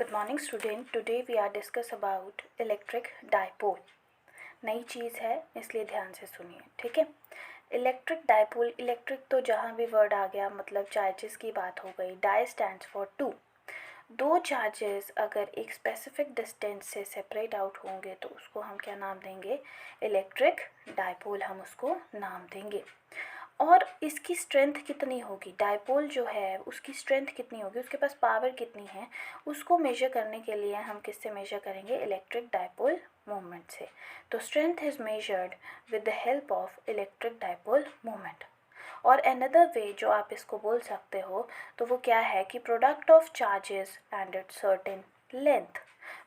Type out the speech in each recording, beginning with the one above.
Good morning student. Today we are discuss about electric dipole. नई चीज़ है इसलिए ध्यान से सुनिए, ठीक है। इलेक्ट्रिक डाइपोल, इलेक्ट्रिक तो जहाँ भी वर्ड आ गया मतलब चार्जेस की बात हो गई। Di stands for two. दो चार्जेस अगर एक स्पेसिफिक डिस्टेंस से सेपरेट आउट होंगे तो उसको हम क्या नाम देंगे? इलेक्ट्रिक डाइपोल हम उसको नाम देंगे। और इसकी स्ट्रेंथ कितनी होगी? डाइपोल जो है उसकी स्ट्रेंथ कितनी होगी, उसके पास पावर कितनी है, उसको मेजर करने के लिए हम किससे मेजर करेंगे? इलेक्ट्रिक डाइपोल मोमेंट से। तो strength is measured with the help of electric dipole moment. और अनदर वे जो आप इसको बोल सकते हो तो वो क्या है कि product of charges and at certain length.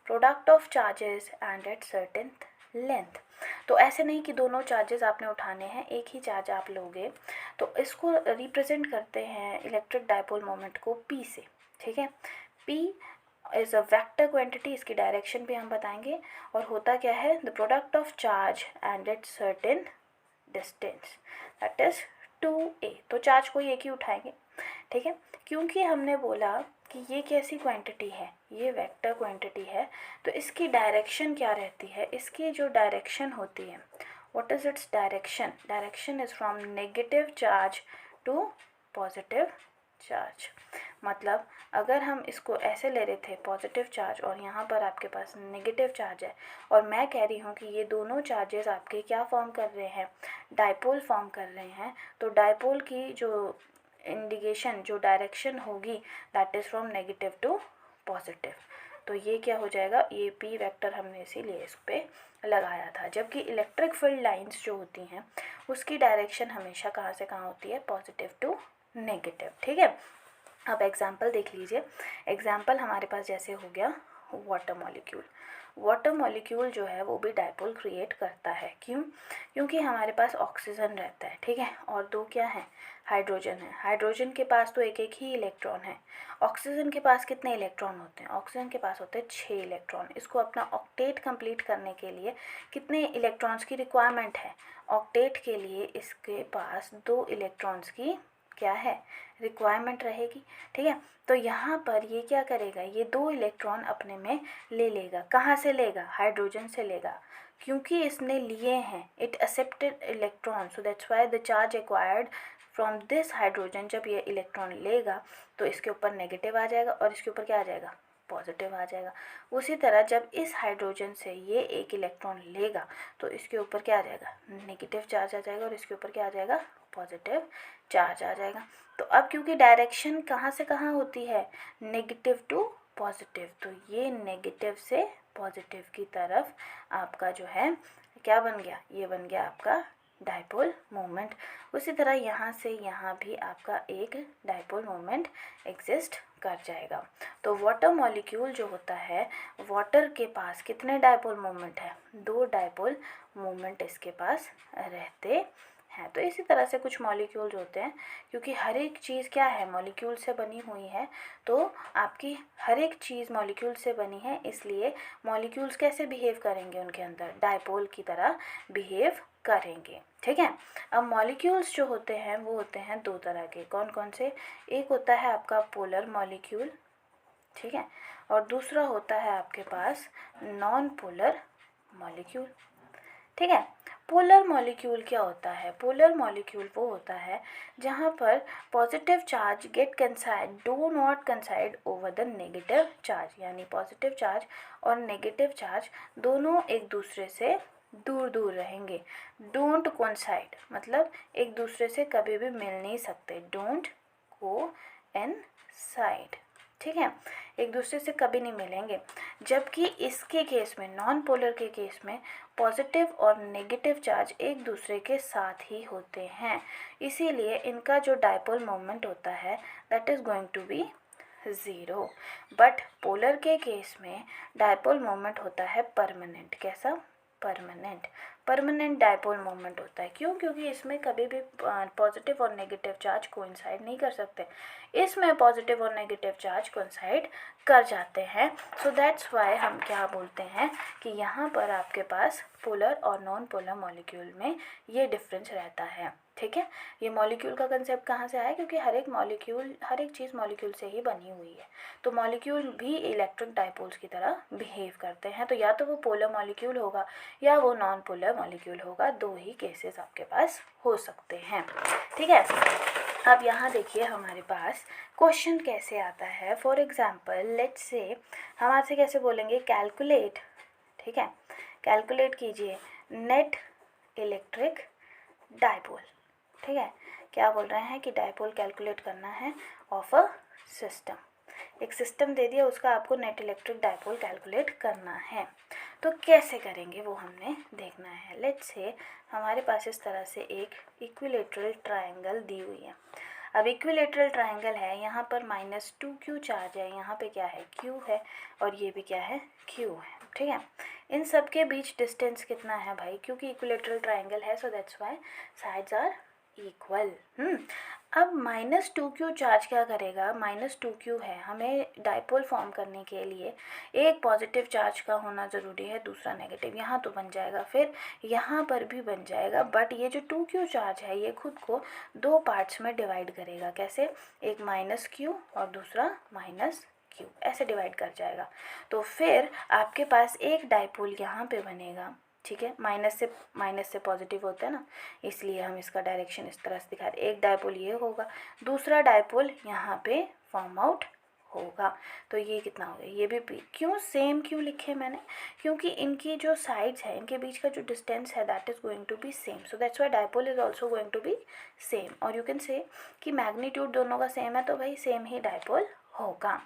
Product of charges and at certain length. तो ऐसे नहीं कि दोनों चार्जेस आपने उठाने हैं, एक ही चार्ज आप लोगे। तो इसको रिप्रेजेंट करते हैं इलेक्ट्रिक डाइपोल मोमेंट को P से, ठीक है। P is a vector quantity, इसकी डायरेक्शन भी हम बताएंगे। और होता क्या है? The product of charge and at certain distance, that is 2a। तो चार्ज कोई एक ही उठाएंगे, ठीक है। क्योंकि हमने बोला कि ये कैसी क्वांटिटी है, ये वेक्टर क्वांटिटी है, तो इसकी डायरेक्शन क्या रहती है? इसकी जो डायरेक्शन होती है, what is its direction? Direction is from negative charge to positive charge. मतलब अगर हम इसको ऐसे ले रहे थे पॉजिटिव चार्ज और यहाँ पर आपके पास नेगेटिव चार्ज है, और मैं कह रही हूँ कि ये दोनों चार्जेस आपके क्या फॉर्म कर रहे हैं? डाइपोल फॉर्म कर रहे हैं। तो डाइपोल की जो इंडिकेशन, जो डायरेक्शन होगी, that is from negative to positive. तो ये क्या हो जाएगा? ये P वेक्टर हमने इसीलिए इस पर लगाया था। जबकि इलेक्ट्रिक फील्ड लाइंस जो होती हैं उसकी डायरेक्शन हमेशा कहाँ से कहाँ होती है? पॉजिटिव टू नेगेटिव, ठीक है। अब एग्जाम्पल देख लीजिए। एग्जाम्पल हमारे पास जैसे हो गया वाटर मॉलिक्यूल। वाटर मॉलिक्यूल जो है वो भी डाइपोल क्रिएट करता है। क्यों? क्योंकि हमारे पास ऑक्सीजन रहता है, ठीक है, और दो क्या है? हाइड्रोजन है। हाइड्रोजन के पास तो एक एक ही इलेक्ट्रॉन है। ऑक्सीजन के पास कितने इलेक्ट्रॉन होते हैं? ऑक्सीजन के पास होते हैं 6 इलेक्ट्रॉन। इसको अपना ऑक्टेट कंप्लीट करने के लिए कितने इलेक्ट्रॉन्स की रिक्वायरमेंट है? ऑक्टेट के लिए इसके पास 2 इलेक्ट्रॉन्स की क्या है? रिक्वायरमेंट रहेगी, ठीक है। तो यहाँ पर ये क्या करेगा? ये 2 इलेक्ट्रॉन अपने में ले लेगा। कहाँ से लेगा? हाइड्रोजन से लेगा, क्योंकि इसने लिए हैं। It accepted electron, so that's why the charge acquired from this hydrogen. जब ये इलेक्ट्रॉन लेगा तो इसके ऊपर नेगेटिव आ जाएगा और इसके ऊपर क्या आ जाएगा? पॉजिटिव आ जाएगा। उसी तरह जब इस हाइड्रोजन से ये एक इलेक्ट्रॉन लेगा तो इसके ऊपर क्या आ जाएगा? नेगेटिव चार्ज आ जाएगा और इसके ऊपर क्या आ जाएगा? पॉजिटिव चार्ज आ जाएगा। तो अब क्योंकि डायरेक्शन कहाँ से कहाँ होती है? नेगेटिव टू पॉजिटिव, तो ये नेगेटिव से पॉजिटिव की तरफ आपका जो है क्या बन गया? ये बन गया आपका डाइपोल मोमेंट। उसी तरह यहाँ से यहाँ भी आपका एक डाइपोल मोमेंट एग्जिस्ट कर जाएगा। तो वाटर मॉलिक्यूल जो होता है, वाटर के पास कितने डाइपोल मोमेंट है? 2 डाइपोल मोमेंट इसके पास रहते हैं। तो इसी तरह से कुछ मॉलिक्यूल्स होते हैं, क्योंकि हर एक चीज़ क्या है? मॉलिक्यूल से बनी हुई है। तो आपकी हर एक चीज़ मॉलिक्यूल से बनी है, इसलिए मॉलिक्यूल्स कैसे बिहेव करेंगे? उनके अंदर डाइपोल की तरह बिहेव करेंगे, ठीक है। अब मॉलिक्यूल्स जो होते हैं वो होते हैं 2 तरह के। कौन कौन से? एक होता है आपका पोलर मॉलिक्यूल, ठीक है, और दूसरा होता है आपके पास नॉन पोलर मॉलिक्यूल, ठीक है। पोलर मॉलिक्यूल क्या होता है? पोलर मॉलिक्यूल वो होता है जहाँ पर positive charge get coincide, do not coincide over the negative charge. यानी पॉजिटिव चार्ज और नेगेटिव चार्ज दोनों एक दूसरे से दूर दूर रहेंगे। डोंट कोइंसाइड मतलब एक दूसरे से कभी भी मिल नहीं सकते। डोंट कोइंसाइड, ठीक है, एक दूसरे से कभी नहीं मिलेंगे। जबकि इसके केस में, नॉन पोलर के केस में, पॉजिटिव और नेगेटिव चार्ज एक दूसरे के साथ ही होते हैं। इसीलिए इनका जो डाइपोल मोमेंट होता है that is going to be 0। But polar के केस में डाइपोल मोमेंट होता है परमानेंट। कैसा? परमानेंट। परमानेंट डाइपोल मोमेंट होता है। क्यों? क्योंकि इसमें कभी भी पॉजिटिव और नेगेटिव चार्ज कोइंसाइड नहीं कर सकते। इसमें पॉजिटिव और नेगेटिव चार्ज कोइंसाइड कर जाते हैं। सो दैट्स वाई हम क्या बोलते हैं कि यहाँ पर आपके पास पोलर और नॉन पोलर मॉलिक्यूल में ये डिफरेंस रहता है। ठीक है। ये मॉलिक्यूल का कंसेप्ट कहाँ से आया, क्योंकि हर एक चीज़ मॉलिक्यूल से ही बनी हुई है, तो मॉलिक्यूल भी इलेक्ट्रिक डाइपोल्स की तरह बिहेव करते हैं। तो या तो वो पोलर मॉलिक्यूल होगा या वो नॉन पोलर मॉलिक्यूल होगा, दो ही केसेस आपके पास हो सकते हैं, ठीक है। अब यहाँ देखिए हमारे पास क्वेश्चन कैसे आता है। फॉर एग्जाम्पल लेट्स से हम आपसे कैसे बोलेंगे, कैलकुलेट, ठीक है, कैलकुलेट कीजिए नेट इलेक्ट्रिक डाइपोल, ठीक है। क्या बोल रहे हैं कि डाइपोल कैलकुलेट करना है ऑफ अ सिस्टम, एक सिस्टम दे दिया, उसका आपको नेट इलेक्ट्रिक डाइपोल कैलकुलेट करना है। तो कैसे करेंगे वो हमने देखना है। लेट्स से हमारे पास इस तरह से एक इक्विलेटरल ट्रायंगल दी हुई है। अब इक्विलेटरल ट्रायंगल है, यहाँ पर -2q चार्ज है, यहाँ पे क्या है q है, और ये भी क्या है q है, ठीक है। इन सब के बीच डिस्टेंस कितना है भाई, क्योंकि इक्विलेटरल ट्रायंगल है, so that's why sides are equal. अब -2q चार्ज क्या करेगा, -2q है, हमें डाइपोल फॉर्म करने के लिए एक पॉजिटिव चार्ज का होना ज़रूरी है, दूसरा नेगेटिव। यहाँ तो बन जाएगा, फिर यहाँ पर भी बन जाएगा, बट ये जो 2q चार्ज है ये खुद को दो पार्ट्स में डिवाइड करेगा। कैसे, एक -q और दूसरा -q, ऐसे डिवाइड कर जाएगा। तो फिर आपके पास एक डाइपोल यहाँ पे बनेगा, ठीक है। माइनस से पॉजिटिव होता है ना, इसलिए हम इसका डायरेक्शन इस तरह से दिखा रहे। एक डाइपोल ये होगा, दूसरा डाइपोल यहाँ पे फॉर्म आउट होगा। तो ये कितना हो गया, ये भी p। क्यों सेम क्यों लिखे मैंने, क्योंकि इनकी जो साइड्स है, इनके बीच का जो डिस्टेंस है that is going to be same, so that's why dipole is also going to be same. और यू कैन से कि मैग्नीट्यूड दोनों का सेम है, तो भाई सेम ही डाइपोल होगा।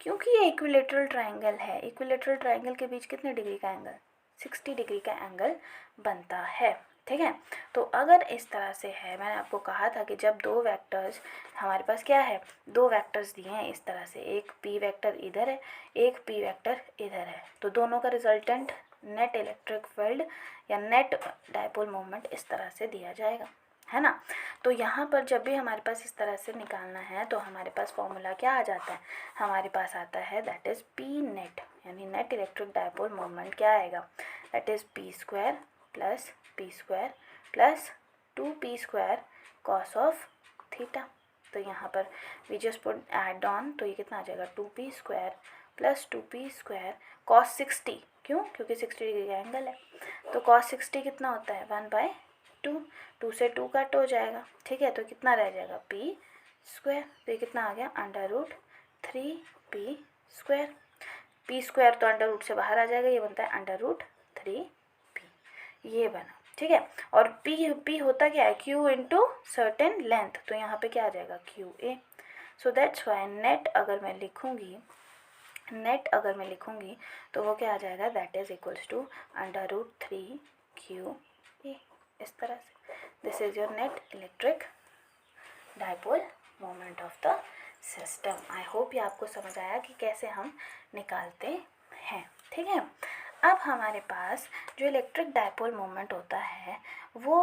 क्योंकि ये इक्विलेटरल ट्राइंगल है, इक्विलेटरल ट्राइंगल के बीच कितने डिग्री का एंगल, 60 डिग्री का एंगल बनता है, ठीक है। तो अगर इस तरह से है, मैंने आपको कहा था कि जब दो वेक्टर्स हमारे पास क्या है, दो वेक्टर्स दिए हैं इस तरह से, एक p वेक्टर इधर है, एक p वेक्टर इधर है, तो दोनों का रिजल्टेंट नेट इलेक्ट्रिक फील्ड या नेट डाइपोल मोमेंट इस तरह से दिया जाएगा, है ना। तो यहाँ पर जब भी हमारे पास इस तरह से निकालना है तो हमारे पास फॉर्मूला क्या आ जाता है, हमारे पास आता है दैट इज़ p नेट, यानी नेट इलेक्ट्रिक डाइपोल मोमेंट क्या आएगा, that is p² plus 2p² cos of theta. तो यहाँ पर we just put add on, तो ये कितना आ जाएगा 2p² प्लस 2p² कॉस 60, क्यों, क्योंकि 60 डिग्री का एंगल है। तो कॉस 60 कितना होता है 1/2, 2 से 2 कट हो जाएगा, ठीक है। तो कितना रह जाएगा p², तो ये कितना आ गया √3p², p² तो अंडर रूट से बाहर आ जाएगा, ये बनता है √3p, ये बना, ठीक है। और p होता क्या है, q इंटू सर्टेन लेंथ, तो यहाँ पे क्या आ जाएगा qa। So that's Y net अगर मैं लिखूँगी तो वो क्या आ जाएगा, that is equals to √3qa, इस तरह से। This is your net electric dipole moment of the system. I hope ये आपको समझ आया कि कैसे हम निकालते हैं, ठीक है। अब हमारे पास जो इलेक्ट्रिक डाइपोल मोमेंट होता है वो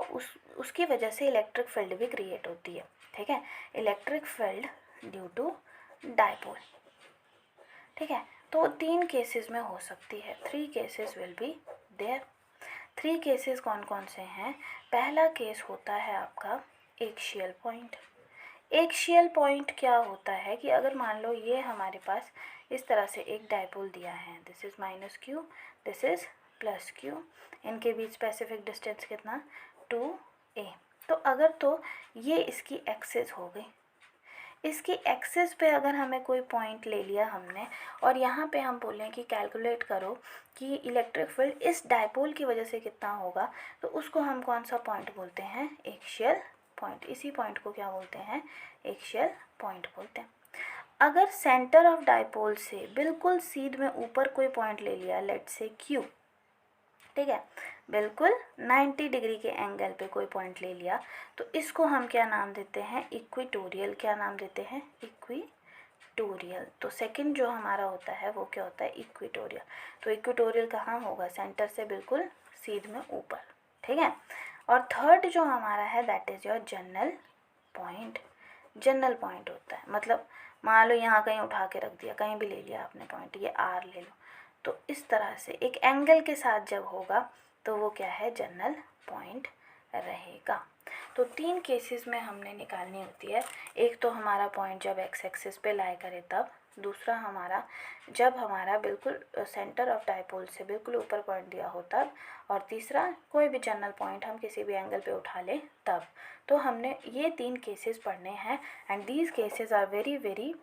उसकी वजह से इलेक्ट्रिक फील्ड भी क्रिएट होती है, ठीक है। Electric field due to dipole, ठीक है। तो 3 केसेस में हो सकती है, 3 cases will be there. 3 cases कौन कौन से हैं। पहला केस होता है आपका एक्सियल पॉइंट। एक्सियल पॉइंट क्या होता है कि अगर मान लो ये हमारे पास इस तरह से एक डाइपोल दिया है, this is -q, this is +q, इनके बीच स्पेसिफिक डिस्टेंस कितना 2a। तो अगर तो ये इसकी एक्सिस हो गई, इसकी एक्सिस पे अगर हमें कोई पॉइंट ले लिया हमने और यहाँ पे हम बोलें कि कैलकुलेट करो कि इलेक्ट्रिक फील्ड इस डाइपोल की वजह से कितना होगा, तो उसको हम कौन सा पॉइंट बोलते हैं, एक्सियल पॉइंट। इसी पॉइंट को क्या बोलते हैं, एक्सियल पॉइंट बोलते हैं। अगर सेंटर ऑफ डाइपोल से बिल्कुल सीध में ऊपर कोई पॉइंट ले लिया, लेट्स से Q, ठीक है, बिल्कुल 90 डिग्री के एंगल पे कोई पॉइंट ले लिया, तो इसको हम क्या नाम देते हैं, इक्वेटोरियल। क्या नाम देते हैं, इक्वेटोरियल। तो सेकंड जो हमारा होता है वो क्या होता है, इक्वेटोरियल। तो इक्वेटोरियल कहाँ होगा, सेंटर से बिल्कुल सीध में ऊपर, ठीक है। और थर्ड जो हमारा है that is your general point. General point होता है, मतलब मान लो यहाँ कहीं उठा के रख दिया, कहीं भी ले लिया आपने पॉइंट, ये R ले लो, तो इस तरह से एक एंगल के साथ जब होगा तो वो क्या है, जनरल पॉइंट रहेगा। तो 3 केसेस में हमने निकालनी होती है। एक तो हमारा पॉइंट जब एक्स एक्सिस पे लाई करे तब, दूसरा हमारा जब हमारा बिल्कुल सेंटर ऑफ डाइपोल से बिल्कुल ऊपर पॉइंट दिया हो तब, और तीसरा कोई भी जनरल पॉइंट हम किसी भी एंगल पे उठा लें तब। तो हमने ये 3 केसेस पढ़ने हैं and these cases are very very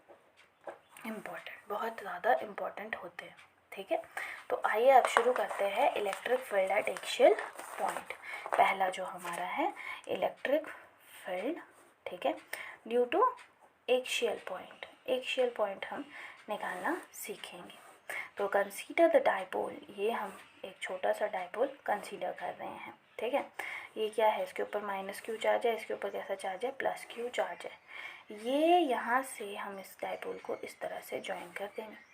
important, बहुत ज़्यादा इम्पॉर्टेंट होते हैं। ठीक है, तो आइए अब शुरू करते हैं electric field at axial point. पहला जो हमारा है इलेक्ट्रिक फील्ड, ठीक है, due to axial point. Axial point हम निकालना सीखेंगे। तो कंसीडर द डाइपोल, ये हम एक छोटा सा डाइपोल कंसीडर कर रहे हैं। ठीक है, ये क्या है, इसके ऊपर माइनस क्यू चार्ज है, इसके ऊपर कैसा चार्ज है, प्लस क्यू चार्ज है। ये यहाँ से हम इस डाइपोल को इस तरह से ज्वाइन कर देंगे।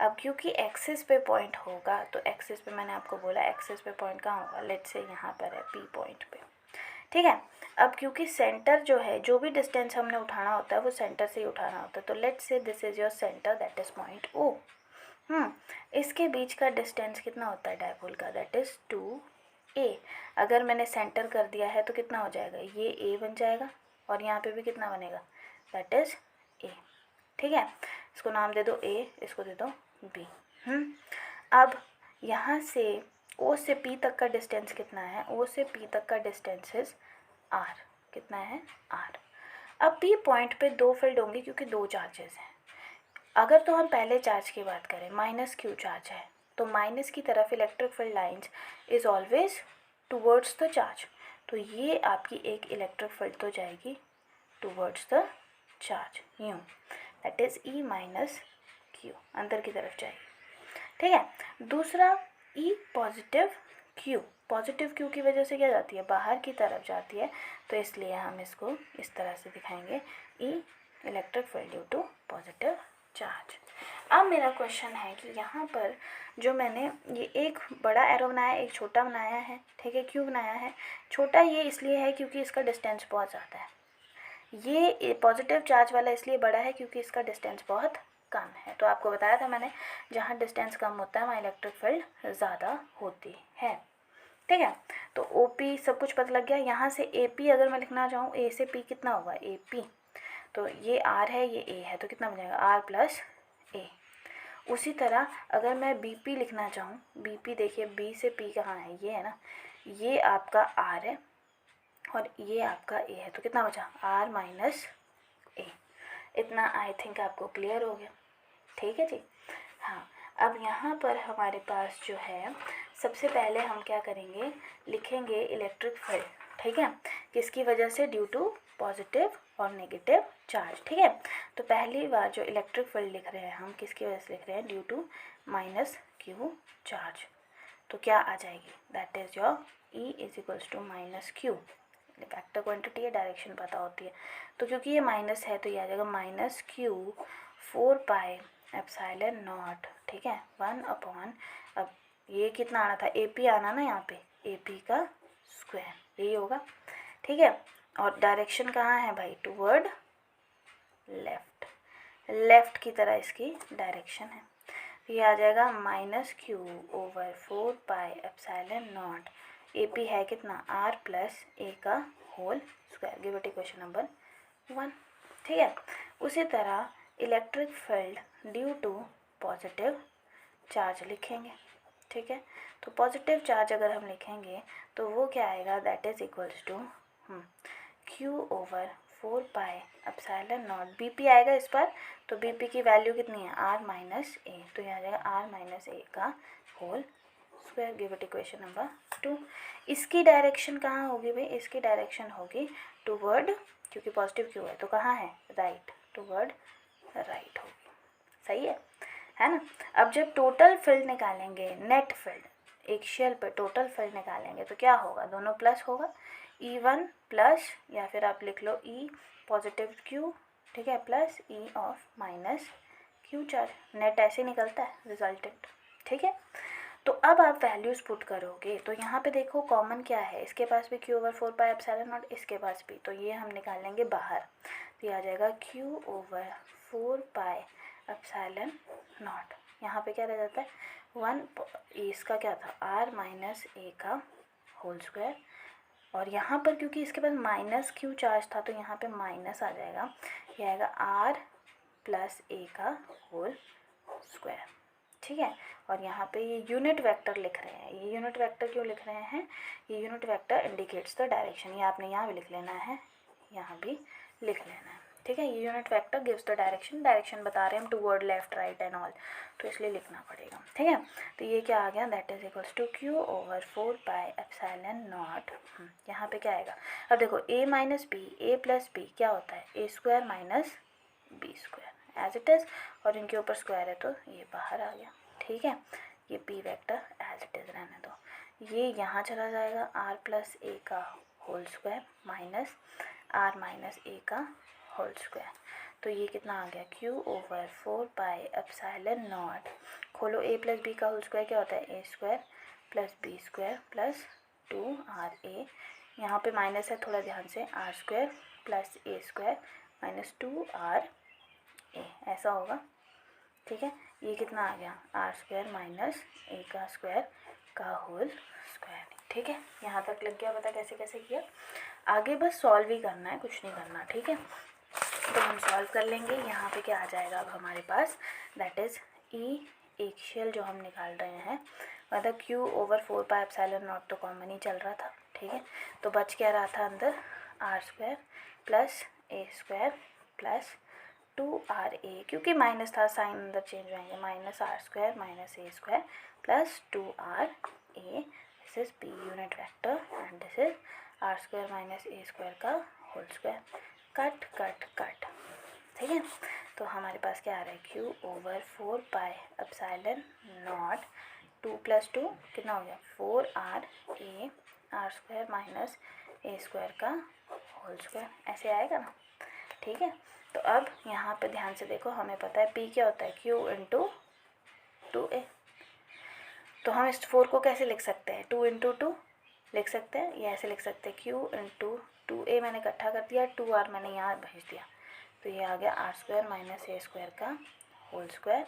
अब क्योंकि एक्सिस पे पॉइंट होगा, तो एक्सिस पे मैंने आपको बोला एक्सिस पे पॉइंट कहाँ होगा, लेट्स से यहाँ पर है पी पॉइंट पे। ठीक है, अब क्योंकि सेंटर जो है, जो भी डिस्टेंस हमने उठाना होता है वो सेंटर से ही उठाना होता है। तो let's say this is your centre, that is point O. इसके बीच का डिस्टेंस कितना होता है डाइपोल का, दैट इज़ 2a। अगर मैंने सेंटर कर दिया है तो कितना हो जाएगा, ये a बन जाएगा और यहाँ पे भी कितना बनेगा, दैट इज़ a। ठीक है, इसको नाम दे दो a, इसको दे दो b। अब यहाँ से o से p तक का डिस्टेंस कितना है, o से p तक का डिस्टेंस इज r, कितना है r। अब p पॉइंट पे 2 फील्ड होंगे क्योंकि 2 चार्जेस हैं। अगर तो हम पहले चार्ज की बात करें, माइनस क्यू चार्ज है, तो माइनस की तरफ electric field lines is always towards the charge. तो ये आपकी एक इलेक्ट्रिक फील्ड तो जाएगी टूवर्ड्स द चार्ज, यूँ, that is E minus Q, अंदर की तरफ जाएगी। ठीक है, दूसरा ई पॉजिटिव क्यू, पॉजिटिव क्यू की वजह से क्या जाती है, बाहर की तरफ जाती है, तो इसलिए हम इसको इस तरह से दिखाएंगे, E electric field due to positive charge. अब मेरा क्वेश्चन है कि यहाँ पर जो मैंने ये एक बड़ा एरो बनाया, एक छोटा बनाया है, ठीक है, क्यों बनाया है छोटा, ये इसलिए है क्योंकि इसका डिस्टेंस बहुत ज़्यादा है। ये पॉजिटिव चार्ज वाला इसलिए बड़ा है क्योंकि इसका डिस्टेंस बहुत कम है। तो आपको बताया था मैंने, जहाँ डिस्टेंस कम होता है वहाँ इलेक्ट्रिक फील्ड ज़्यादा होती है। ठीक है, तो ओ पी सब कुछ पता लग गया। यहाँ से ए पी अगर मैं लिखना चाहूँ, ए से पी कितना होगा, ए पी, तो ये आर है, ये ए है, तो कितना बन जाएगा, आर प्लस ए। उसी तरह अगर मैं बी पी लिखना चाहूँ, बी पी देखिए, बी से पी कहाँ है, ये है ना, ये आपका आर है और ये आपका ए है, तो कितना बचा, आर माइनस ए। इतना आई थिंक आपको क्लियर हो गया। ठीक है जी, हाँ। अब यहाँ पर हमारे पास जो है, सबसे पहले हम क्या करेंगे, लिखेंगे इलेक्ट्रिक फील्ड, ठीक है, किसकी वजह से, ड्यू टू पॉजिटिव और नेगेटिव चार्ज। ठीक है, तो पहली बार जो इलेक्ट्रिक फील्ड लिख रहे हैं हम, किसकी वजह से लिख रहे हैं, due to minus q charge. तो क्या आ जाएगी, that is your E is equals to minus q. Vector quantity है, डायरेक्शन पता होती है, तो क्योंकि ये माइनस है तो ये आ जाएगा minus Q 4 pi epsilon not. ठीक है, 1 अपॉन, अब ये कितना आना था, ए पी आना ना, यहाँ पे ए पी का स्क्वायर, यही होगा। ठीक है, और डायरेक्शन कहाँ है भाई, टूवर्ड लेफ्ट, लेफ्ट की तरह इसकी डायरेक्शन है। तो ये आ जाएगा minus q over 4 pi epsilon naught, A P है कितना, आर प्लस ए का whole square. Give it equation number 1। ठीक है, उसी तरह electric field due to positive charge लिखेंगे। ठीक है, तो पॉजिटिव चार्ज अगर हम लिखेंगे तो वो क्या आएगा, that is equals to Q over 4 pi epsilon naught, B P आएगा इस पर, तो बी पी की वैल्यू कितनी है, आर माइनस ए, तो यहाँ आ जाएगा आर माइनस ए का whole square. Give it equation number 2। इसकी डायरेक्शन कहाँ होगी भाई, इसकी डायरेक्शन होगी टूवर्ड, क्योंकि पॉजिटिव क्यू है तो कहाँ है, राइट, टूवर्ड राइट होगी। सही है ना। अब जब टोटल फील्ड निकालेंगे, नेट फील्ड एक्सियल पे टोटल फील्ड निकालेंगे तो क्या होगा, दोनों प्लस होगा, E1 प्लस, या फिर आप लिख लो E पॉजिटिव Q, ठीक है, plus E of minus Q charge, net ऐसे निकलता है रिजल्टेंट। ठीक है, तो अब आप वैल्यूज़ पुट करोगे तो यहाँ पे देखो कॉमन क्या है, इसके पास भी Q over 4 pi epsilon not, इसके पास भी, तो ये हम निकालेंगे बाहर, तो ये आ जाएगा Q over 4 pi epsilon naught. यहाँ पे क्या रह जाता है 1, इसका क्या था, आर माइनस ए का होल स्क्वायर, और यहाँ पर क्योंकि इसके पास माइनस क्यू चार्ज था तो यहाँ पे माइनस आ जाएगा, ये आएगा आर प्लस ए का होल स्क्वायर, ठीक है। और यहाँ पे ये यूनिट वेक्टर लिख रहे हैं, ये यूनिट वेक्टर क्यों लिख रहे हैं, ये unit vector indicates the direction, ये आपने यहाँ भी लिख लेना है, यहाँ भी लिख लेना है, ठीक है। ये unit vector gives the direction, direction बता रहे हैं हम toward left right and all, तो इसलिए लिखना पड़ेगा, ठीक है। तो ये क्या आ गया, that is equals to Q over 4 pi epsilon naught, यहाँ पे क्या आएगा, अब देखो a minus B, A plus B क्या होता है, A square minus B square as it is, और इनके ऊपर स्क्वायर है तो ये बाहर आ गया, ठीक है। ये p vector as it is रहने दो, ये यहाँ चला जाएगा r प्लस ए का whole square minus r minus ए का होल स्क्वायर, तो ये कितना आ गया, q over 4 pi epsilon naught, खोलो a प्लस बी का होल स्क्वायर क्या होता है, A square plus B square plus 2ra, यहाँ पे माइनस है थोड़ा ध्यान से, r square plus A square minus 2ra, ऐसा होगा, ठीक है। ये कितना आ गया, आर स्क्वायर माइनस ए का स्क्वायर का होल स्क्वायर, ठीक है। यहाँ तक लग गया पता कैसे कैसे किया, आगे बस सॉल्व ही करना है, कुछ नहीं करना, ठीक है। तो हम सॉल्व कर लेंगे, यहाँ पे क्या आ जाएगा अब हमारे पास, दैट इज़ ई एक्शियल जो हम निकाल रहे हैं, मतलब Q over 4 pi epsilon not तो कॉमन ही चल रहा था, ठीक है। तो बच क्या रहा था अंदर, R square plus A square plus 2ra, क्योंकि माइनस था साइन अंदर चेंज होंगे, minus R square minus A square plus 2ra, this is p unit vector and this is R square minus A square का whole square, cut cut cut, ठीक है। तो हमारे पास क्या आ रहा है, q over 4 pi epsilon naught 2 plus 2 कितना हो गया 4ra, आर स्क्वायर माइनस ए स्क्वायर का होल स्क्वायर, ऐसे आएगा ना, ठीक है। तो अब यहाँ पे ध्यान से देखो, हमें पता है p क्या होता है, q इंटू 2a, तो हम इस 4 को कैसे लिख सकते हैं, 2 इंटू 2 लिख सकते हैं, ये ऐसे लिख सकते हैं, q इंटू 2a मैंने इकट्ठा कर दिया, 2r मैंने यहाँ भेज दिया, तो ये आ गया आर स्क्वायर माइनस ए स्क्वायर का होल स्क्वायर,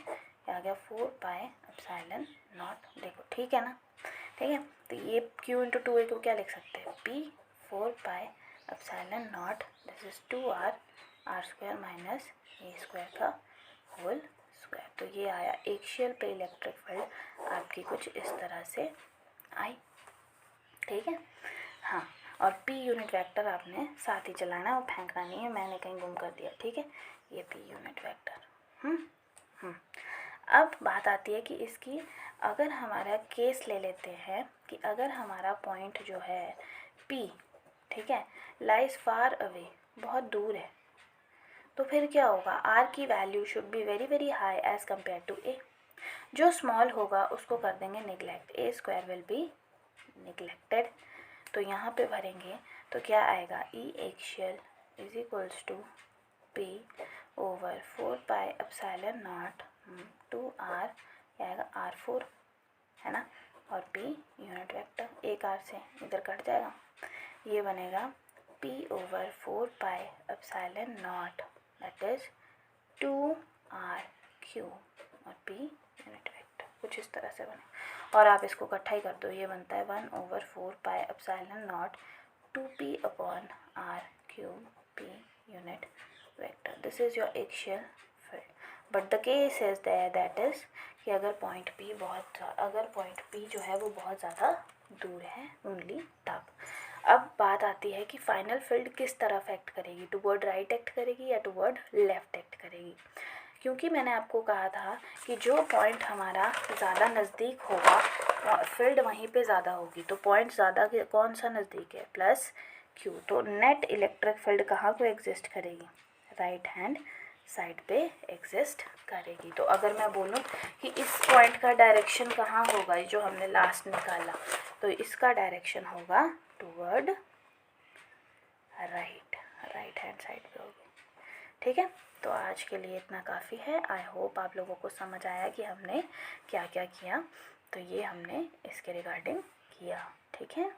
ये आ गया 4 पाई एप्सिलॉन नॉट, देखो ठीक है ना, ठीक है। तो ये q इंटू 2a को क्या लिख सकते हैं, p 4 pi epsilon naught, this is 2r r square minus A square का होल स्क्वायर, तो ये आया एक्शियल पे इलेक्ट्रिक फील्ड आपकी कुछ इस तरह से आई, ठीक है। हाँ, और p यूनिट वेक्टर आपने साथ ही चलाना है और फेंकना नहीं है, मैंने कहीं गुम कर दिया, ठीक है, ये p यूनिट वेक्टर। अब बात आती है कि इसकी अगर हमारा केस ले लेते हैं कि अगर हमारा पॉइंट जो है p, ठीक है, लाइज फार अवे, बहुत दूर है, तो फिर क्या होगा, r की value should be very very high as compare to a, जो स्मॉल होगा उसको कर देंगे neglect, A square will be neglected, तो यहाँ पे भरेंगे तो क्या आएगा, E axial is equals to p over 4 pi epsilon naught 2r, आएगा r4, है ना, और p यूनिट वेक्टर, एक r से इधर कट जाएगा, ये बनेगा p over 4 pi epsilon naught, that is 2r3 और p यूनिट वेक्टर, कुछ इस तरह से बने, और आप इसको इकट्ठा ही कर दो, ये बनता है 1 over 4 pi epsilon not 2p upon r3 p unit vector, this is your axial field, but the case is that is कि अगर पॉइंट p जो है वो बहुत ज़्यादा दूर है ओनली तब। अब बात आती है कि फाइनल फील्ड किस तरफ एक्ट करेगी, टुवर्ड राइट एक्ट करेगी या टुवर्ड लेफ्ट एक्ट करेगी, क्योंकि मैंने आपको कहा था कि जो पॉइंट हमारा ज़्यादा नज़दीक होगा फील्ड वहीं पे ज़्यादा होगी, तो पॉइंट ज़्यादा कौन सा नज़दीक है, प्लस q, तो नेट इलेक्ट्रिक फील्ड कहाँ को एग्जिस्ट करेगी, राइट हैंड साइड पे एग्जिस्ट करेगी। तो अगर मैं बोलूँ कि इस पॉइंट का डायरेक्शन कहाँ होगा, जो हमने लास्ट निकाला, तो इसका डायरेक्शन होगा टुवर्ड राइट हैंड साइड पे होगी, ठीक है। तो आज के लिए इतना काफ़ी है, आई होप आप लोगों को समझ आया कि हमने क्या क्या किया, तो ये हमने इसके रिगार्डिंग किया, ठीक है।